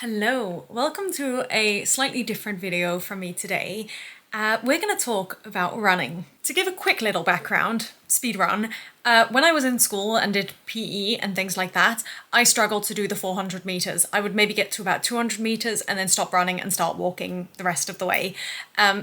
Hello, welcome to a slightly different video from me today. We're going to talk about running. To give a quick little background, speed run, when I was in school and did PE and things like that, I struggled to do the 400 meters. I would maybe get to about 200 meters and then stop running and start walking the rest of the way.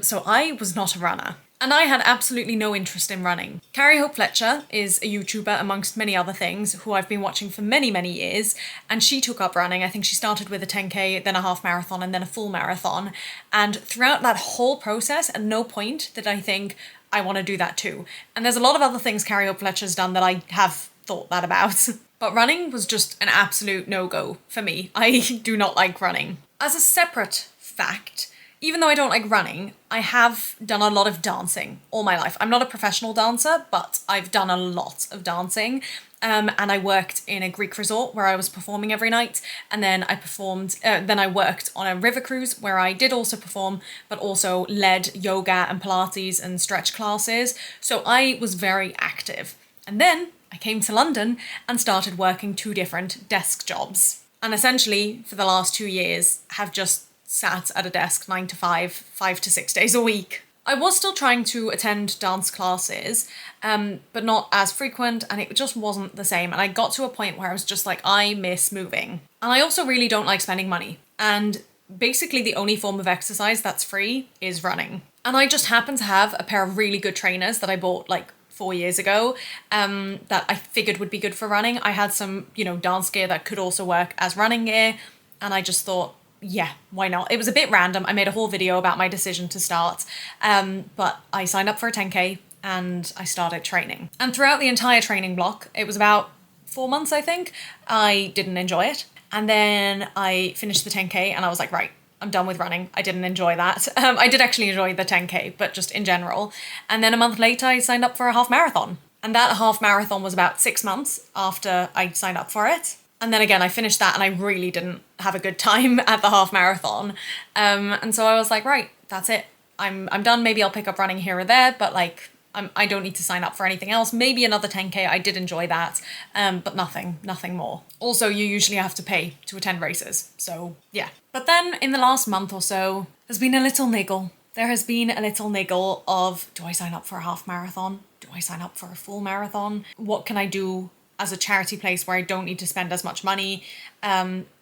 So I was not a runner. And I had absolutely no interest in running. Carrie Hope Fletcher is a YouTuber amongst many other things who I've been watching for many, many years, and she took up running. I think she started with a 10K, then a half marathon, and then a full marathon. And throughout that whole process, at no point did I think, I want to do that too. And there's a lot of other things Carrie Hope Fletcher's done that I have thought that about. But running was just an absolute no-go for me. I do not like running. As a separate fact, even though I don't like running, I have done a lot of dancing all my life. I'm not a professional dancer, but I've done a lot of dancing. And I worked in a Greek resort where I was performing every night. And then I worked on a river cruise where I did also perform, but also led yoga and Pilates and stretch classes. So I was very active. And then I came to London and started working 2 different desk jobs. And essentially for the last 2 years have just sat at a desk 9 to 5, 5 to 6 days a week. I was still trying to attend dance classes, but not as frequent, and it just wasn't the same. And I got to a point where I was just like, I miss moving. And I also really don't like spending money. And basically the only form of exercise that's free is running. And I just happen to have a pair of really good trainers that I bought like 4 years ago, that I figured would be good for running. I had some, dance gear that could also work as running gear. And I just thought, yeah, why not? It was a bit random. I made a whole video about my decision to start, but I signed up for a 10K and I started training. And throughout the entire training block, it was about 4 months, I think, I didn't enjoy it. And then I finished the 10K and I was like, right, I'm done with running. I didn't enjoy that. I did actually enjoy the 10K, but just in general. And then a month later, I signed up for a half marathon. And that half marathon was about 6 months after I signed up for it. And then again, I finished that and I really didn't have a good time at the half marathon. And so I was like, right, that's it. I'm done. Maybe I'll pick up running here or there, but like, I don't need to sign up for anything else. Maybe another 10K. I did enjoy that, but nothing more. Also, you usually have to pay to attend races. So yeah. But then in the last month or so, there's been a little niggle. There has been a little niggle of, do I sign up for a half marathon? Do I sign up for a full marathon? What can I do as a charity place where I don't need to spend as much money?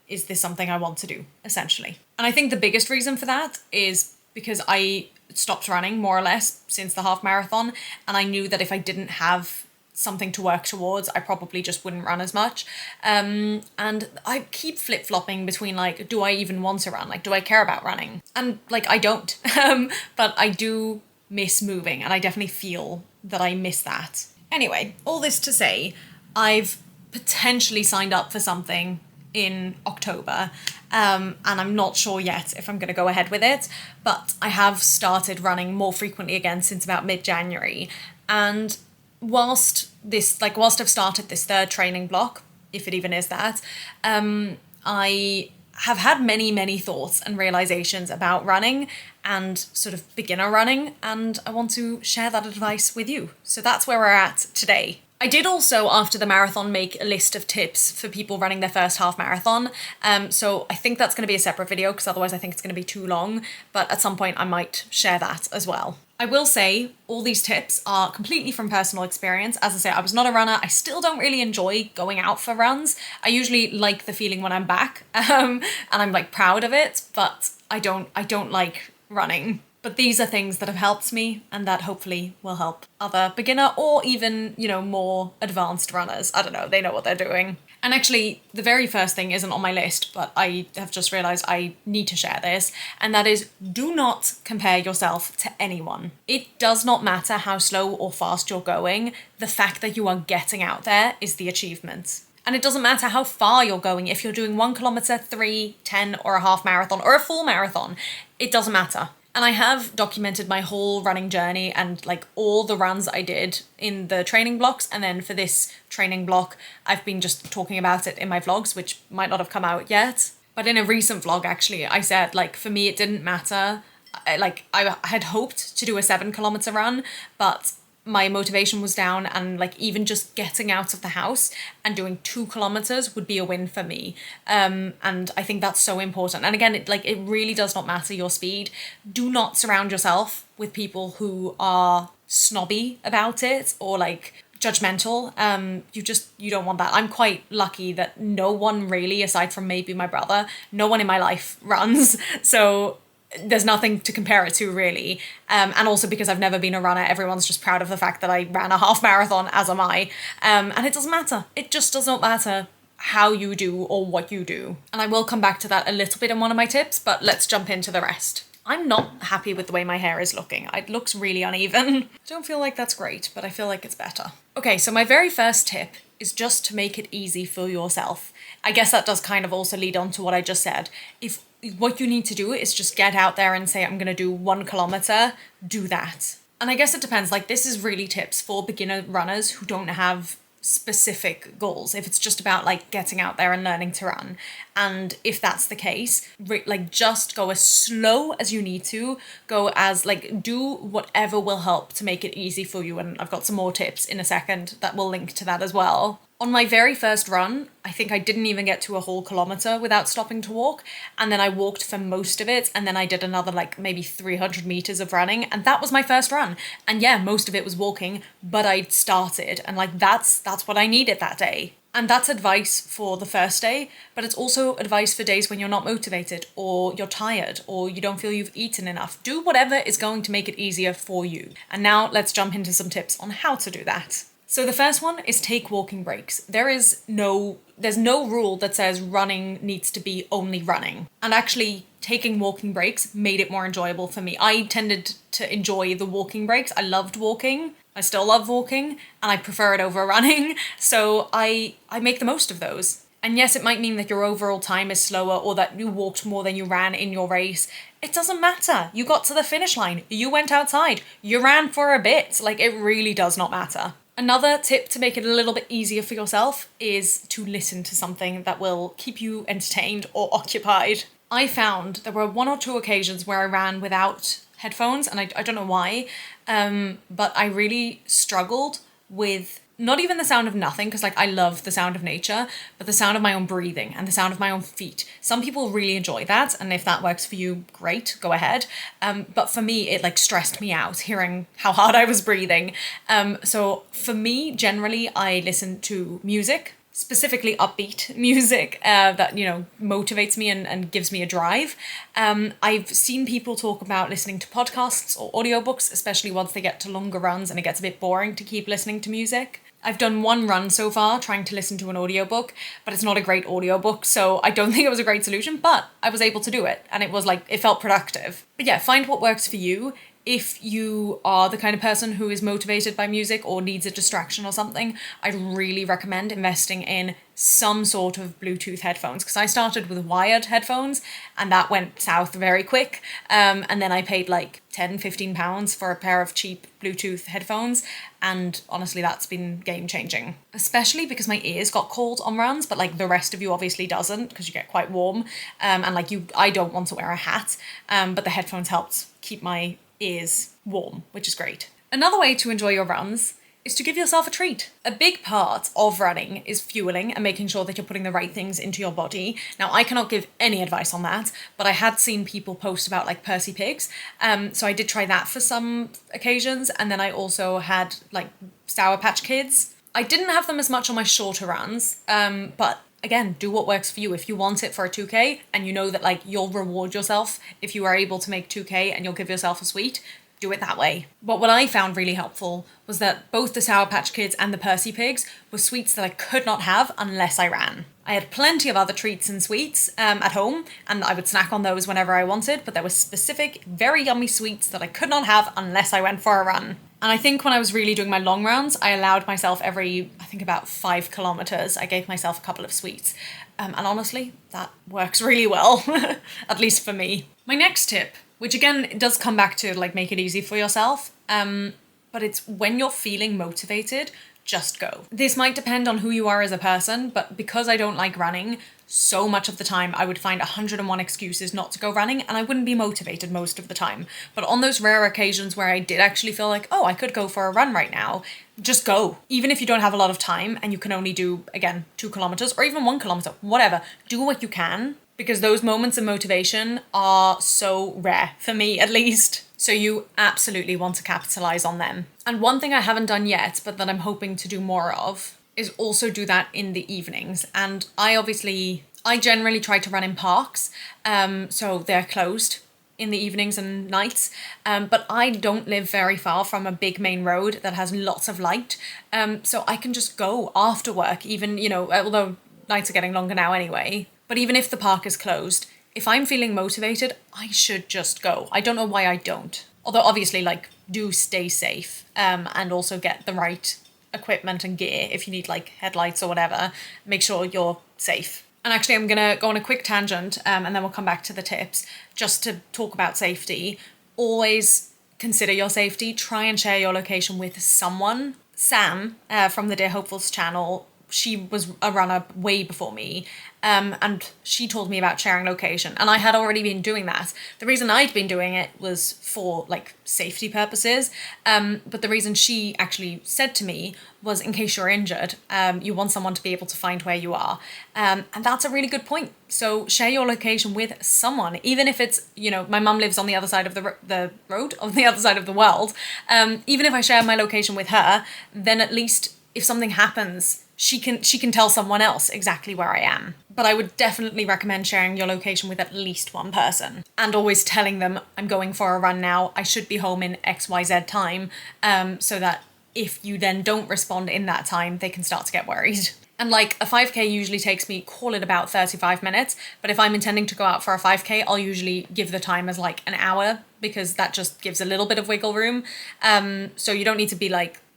Is this something I want to do, essentially? And I think the biggest reason for that is because I stopped running more or less since the half marathon. And I knew that if I didn't have something to work towards, I probably just wouldn't run as much. And I keep flip-flopping between like, do I even want to run? Like, do I care about running? And like, I don't, but I do miss moving and I definitely feel that I miss that. Anyway, all this to say, I've potentially signed up for something in October, and I'm not sure yet if I'm going to go ahead with it, but I have started running more frequently again since about mid-January. And whilst I've started this 3rd training block, if it even is that, I have had many, many thoughts and realizations about running and sort of beginner running, and I want to share that advice with you. So that's where we're at today. I did also, after the marathon, make a list of tips for people running their first half marathon. So I think that's going to be a separate video because otherwise I think it's going to be too long. But at some point I might share that as well. I will say all these tips are completely from personal experience. As I say, I was not a runner. I still don't really enjoy going out for runs. I usually like the feeling when I'm back, and I'm like proud of it, but I don't like running. But these are things that have helped me and that hopefully will help other beginner or even, more advanced runners. I don't know, they know what they're doing. And actually, the very first thing isn't on my list, but I have just realized I need to share this. And that is, do not compare yourself to anyone. It does not matter how slow or fast you're going. The fact that you are getting out there is the achievement. And it doesn't matter how far you're going. If you're doing 1 kilometer, 3, 10, or a half marathon, or a full marathon, it doesn't matter. And I have documented my whole running journey and like all the runs I did in the training blocks. And then for this training block, I've been just talking about it in my vlogs, which might not have come out yet. But in a recent vlog, actually, I said, like, for me, it didn't matter. I had hoped to do a 7 kilometer run, but my motivation was down, and like even just getting out of the house and doing 2 kilometers would be a win for me. And I think that's so important. And again, it really does not matter your speed. Do not surround yourself with people who are snobby about it or like judgmental. You don't want that. I'm quite lucky that no one really, aside from maybe my brother, no one in my life runs. So there's nothing to compare it to really. And also because I've never been a runner, everyone's just proud of the fact that I ran a half marathon, as am I. And it doesn't matter. It just does not matter how you do or what you do. And I will come back to that a little bit in one of my tips, but let's jump into the rest. I'm not happy with the way my hair is looking. It looks really uneven. I don't feel like that's great, but I feel like it's better. Okay, so my very first tip is just to make it easy for yourself. I guess that does kind of also lead on to what I just said. If what you need to do is just get out there and say, I'm going to do 1 kilometer, do that. And I guess it depends. Like, this is really tips for beginner runners who don't have specific goals. If it's just about like getting out there and learning to run, and if that's the case, like just go as slow as you need to, go as like do whatever will help to make it easy for you. And I've got some more tips in a second that will link to that as well. On my very first run, I think I didn't even get to a whole kilometer without stopping to walk. And then I walked for most of it. And then I did another like maybe 300 meters of running. And that was my first run. And yeah, most of it was walking, but I started. And like, that's what I needed that day. And that's advice for the first day, but it's also advice for days when you're not motivated or you're tired or you don't feel you've eaten enough. Do whatever is going to make it easier for you. And now let's jump into some tips on how to do that. So the first one is take walking breaks. There's no rule that says running needs to be only running. And actually taking walking breaks made it more enjoyable for me. I tended to enjoy the walking breaks. I loved walking. I still love walking and I prefer it over running. So I make the most of those. And yes, it might mean that your overall time is slower or that you walked more than you ran in your race. It doesn't matter. You got to the finish line. You went outside. You ran for a bit. Like, it really does not matter. Another tip to make it a little bit easier for yourself is to listen to something that will keep you entertained or occupied. I found there were 1 or 2 occasions where I ran without headphones, and I don't know why, but I really struggled with not even the sound of nothing, because like I love the sound of nature, but the sound of my own breathing and the sound of my own feet. Some people really enjoy that, and if that works for you, great, go ahead. But for me, it like stressed me out hearing how hard I was breathing. So for me, generally, I listen to music, specifically upbeat music that, you know, motivates me and gives me a drive. I've seen people talk about listening to podcasts or audiobooks, especially once they get to longer runs and it gets a bit boring to keep listening to music. I've done 1 run so far trying to listen to an audiobook, but it's not a great audiobook, so I don't think it was a great solution, but I was able to do it and it was like, it felt productive. But yeah, find what works for you. If you are the kind of person who is motivated by music or needs a distraction or something, I'd really recommend investing in some sort of Bluetooth headphones, because I started with wired headphones and that went south very quick. And then I paid like £10-15 for a pair of cheap Bluetooth headphones. And honestly, that's been game changing, especially because my ears got cold on runs, but like the rest of you obviously doesn't, because you get quite warm. And like I don't want to wear a hat, but the headphones helped keep my ears warm, which is great. Another way to enjoy your runs is to give yourself a treat. A big part of running is fueling and making sure that you're putting the right things into your body. Now, I cannot give any advice on that, but I had seen people post about like Percy Pigs. So I did try that for some occasions. And then I also had like Sour Patch Kids. I didn't have them as much on my shorter runs, but again, do what works for you. If you want it for a 2K and you know that like you'll reward yourself if you are able to make 2K and you'll give yourself a sweet, do it that way. But what I found really helpful was that both the Sour Patch Kids and the Percy Pigs were sweets that I could not have unless I ran. I had plenty of other treats and sweets at home, and I would snack on those whenever I wanted, but there were specific, very yummy sweets that I could not have unless I went for a run. And I think when I was really doing my long rounds, I allowed myself every, I think about 5 kilometers, I gave myself a couple of sweets. And honestly, that works really well, at least for me. My next tip, which again does come back to like make it easy for yourself, but it's when you're feeling motivated, just go. This might depend on who you are as a person, but because I don't like running, so much of the time I would find 101 excuses not to go running, and I wouldn't be motivated most of the time. But on those rare occasions where I did actually feel like, oh, I could go for a run right now, just go. Even if you don't have a lot of time and you can only do, again, 2 kilometers or even 1 kilometer, whatever, do what you can, because those moments of motivation are so rare, for me at least. So you absolutely want to capitalize on them. And one thing I haven't done yet, but that I'm hoping to do more of, is also do that in the evenings. And I generally try to run in parks, so they're closed in the evenings and nights, but I don't live very far from a big main road that has lots of light, so I can just go after work, even, although nights are getting longer now anyway, but even if the park is closed, if I'm feeling motivated, I should just go. I don't know why I don't. Although obviously, do stay safe, and also get the right equipment and gear if you need headlights or whatever. Make sure you're safe. And actually, I'm gonna go on a quick tangent, and then we'll come back to the tips, just to talk about safety. Always consider your safety. Try and share your location with someone. Sam, from the Dear Hopefuls channel, she was a runner way before me, and she told me about sharing location, and I had already been doing that. The reason I'd been doing it was for safety purposes, but the reason she actually said to me was, in case you're injured, you want someone to be able to find where you are, and that's a really good point. So share your location with someone, even if it's, my mum lives on the other side of the road, on the other side of the world. Even if I share my location with her, then at least if something happens, she can tell someone else exactly where I am. But I would definitely recommend sharing your location with at least one person, and always telling them, I'm going for a run now, I should be home in XYZ time, so that if you then don't respond in that time, they can start to get worried. And a 5k usually takes me, call it about 35 minutes, but if I'm intending to go out for a 5k, I'll usually give the time as an hour, because that just gives a little bit of wiggle room. So you don't need to be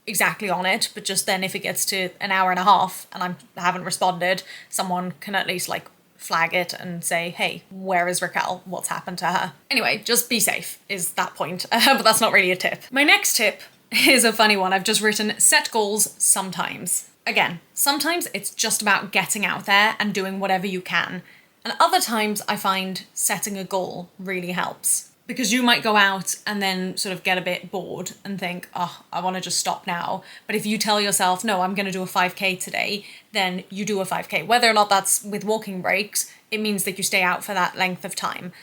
exactly on it, but just then if it gets to an hour and a half and I haven't responded, someone can at least flag it and say, hey, where is Raquel? What's happened to her? Anyway, just be safe is that point, but that's not really a tip. My next tip is a funny one. I've just written, set goals sometimes. Again, sometimes it's just about getting out there and doing whatever you can. And other times I find setting a goal really helps. Because you might go out and then sort of get a bit bored and think, oh, I want to just stop now. But if you tell yourself, no, I'm going to do a 5k today, then you do a 5k. Whether or not that's with walking breaks, it means that you stay out for that length of time.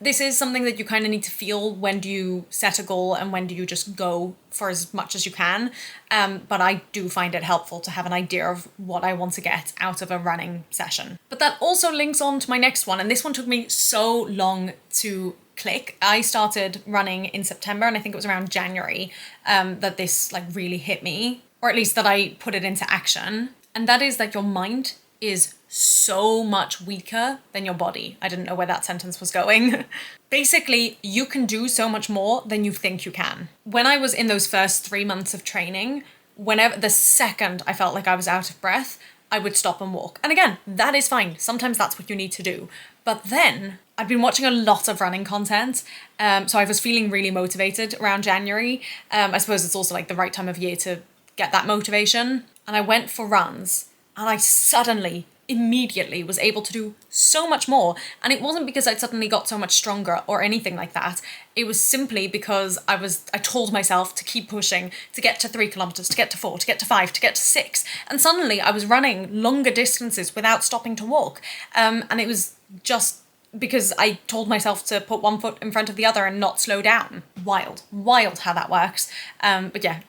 This is something that you kind of need to feel. When do you set a goal and when do you just go for as much as you can? But I do find it helpful to have an idea of what I want to get out of a running session. But that also links on to my next one. And this one took me so long to click. I started running in September, and I think it was around January that this really hit me, or at least that I put it into action. And that is that your mind is so much weaker than your body. I didn't know where that sentence was going. Basically, you can do so much more than you think you can. When I was in those first 3 months of training, whenever the second I felt like I was out of breath, I would stop and walk. And again, that is fine. Sometimes that's what you need to do. But then I'd been watching a lot of running content, so I was feeling really motivated around January. I suppose it's also the right time of year to get that motivation. And I went for runs, and I suddenly, immediately was able to do so much more. And it wasn't because I'd suddenly got so much stronger or anything like that. It was simply because I told myself to keep pushing, to get to 3 kilometers, to get to 4, to get to 5, to get to 6. And suddenly I was running longer distances without stopping to walk. And it was just because I told myself to put one foot in front of the other and not slow down. Wild how that works. But yeah,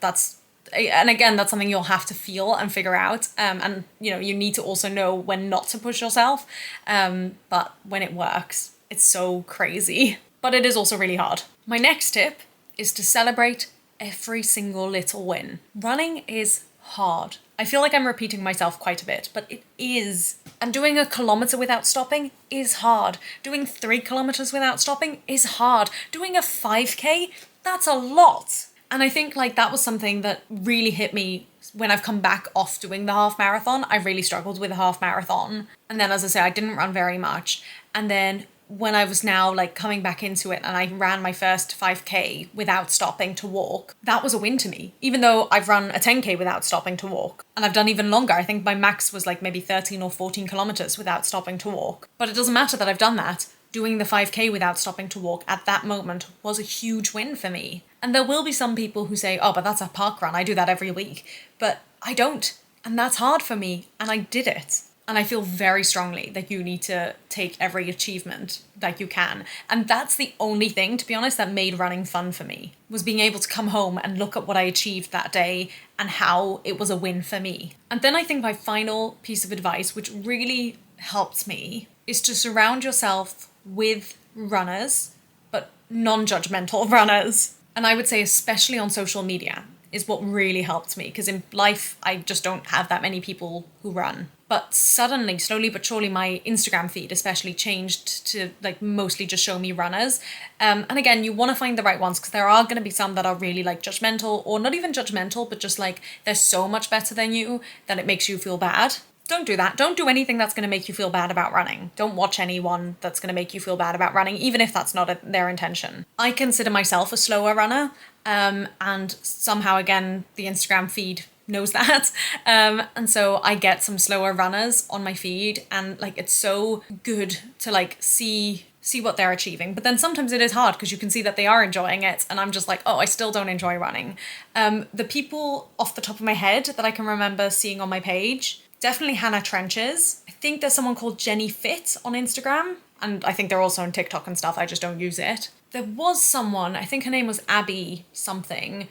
and again, that's something you'll have to feel and figure out. And you need to also know when not to push yourself. But when it works, it's so crazy. But it is also really hard. My next tip is to celebrate every single little win. Running is hard. I feel like I'm repeating myself quite a bit, but it is. And doing 1 kilometer without stopping is hard. Doing 3 kilometers without stopping is hard. Doing a 5k, that's a lot. And I think that was something that really hit me when I've come back off doing the half marathon. I really struggled with a half marathon. And then, as I say, I didn't run very much. And then when I was now like coming back into it and I ran my first 5K without stopping to walk, that was a win to me. Even though I've run a 10K without stopping to walk, and I've done even longer. I think my max was like maybe 13 or 14 kilometers without stopping to walk. But it doesn't matter that I've done that. Doing the 5K without stopping to walk at that moment was a huge win for me. And there will be some people who say, oh, but that's a park run. I do that every week. But I don't. And that's hard for me. And I did it. And I feel very strongly that you need to take every achievement that you can. And that's the only thing, to be honest, that made running fun for me, was being able to come home and look at what I achieved that day and how it was a win for me. And then I think my final piece of advice, which really helped me, is to surround yourself with runners, but non-judgmental runners. And I would say especially on social media is what really helped me, because in life I just don't have that many people who run. But suddenly, slowly but surely, my Instagram feed especially changed to like mostly just show me runners. And again, you want to find the right ones, because there are going to be some that are really like judgmental, or not even judgmental, but just like they're so much better than you that it makes you feel bad. Don't do that. Don't do anything that's going to make you feel bad about running. Don't watch anyone that's going to make you feel bad about running, even if that's not their intention. I consider myself a slower runner, and somehow, again, the Instagram feed knows that. And so I get some slower runners on my feed, and like it's so good to like see what they're achieving. But then sometimes it is hard because you can see that they are enjoying it, and I'm just like, oh, I still don't enjoy running. The people off the top of my head that I can remember seeing on my page, definitely Hannah Trenches. I think there's someone called Jenny Fit on Instagram, and I think they're also on TikTok and stuff. I just don't use it. There was someone, I think her name was Abby something,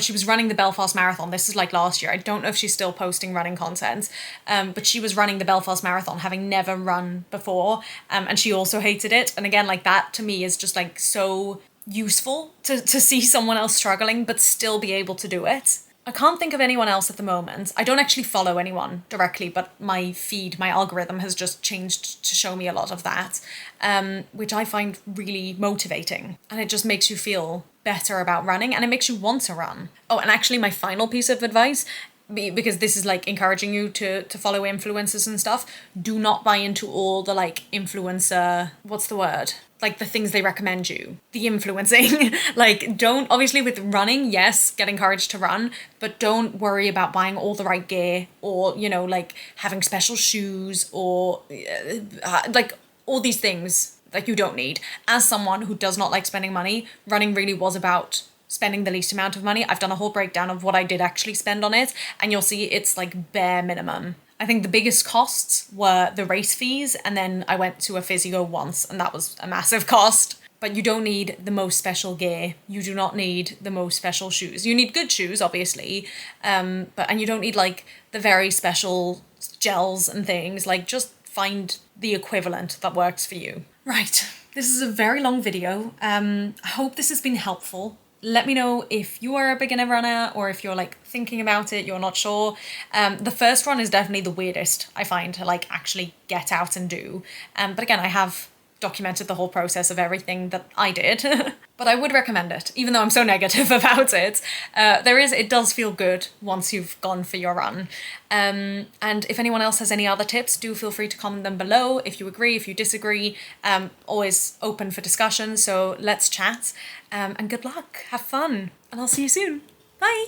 she was running the Belfast Marathon. This is like last year. I don't know if she's still posting running content, but she was running the Belfast Marathon, having never run before, and she also hated it. And again, like that to me is just like so useful to see someone else struggling but still be able to do it. I can't think of anyone else at the moment. I don't actually follow anyone directly, but my feed, my algorithm has just changed to show me a lot of that, which I find really motivating. And it just makes you feel better about running, and it makes you want to run. Oh, and actually my final piece of advice, because this is like encouraging you to follow influencers and stuff, do not buy into all the like influencer, what's the word? Like the things they recommend you, the influencing. Like don't, obviously with running, yes, get encouraged to run, but don't worry about buying all the right gear, or, you know, like having special shoes, or like all these things that you don't need. As someone who does not like spending money, running really was about spending the least amount of money. I've done a whole breakdown of what I did actually spend on it, and you'll see it's like bare minimum. I think the biggest costs were the race fees, and then I went to a physio once, and that was a massive cost. But you don't need the most special gear. You do not need the most special shoes. You need good shoes, obviously, and you don't need like the very special gels and things. Like just find the equivalent that works for you. Right, this is a very long video. I hope this has been helpful. Let me know if you are a beginner runner, or if you're like thinking about it, you're not sure. The first one is definitely the weirdest, I find, to like actually get out and do. But again, I have documented the whole process of everything that I did. But I would recommend it, even though I'm so negative about it. It does feel good once you've gone for your run. And if anyone else has any other tips, do feel free to comment them below. If you agree, if you disagree, always open for discussion. So let's chat, and good luck, have fun, and I'll see you soon. Bye.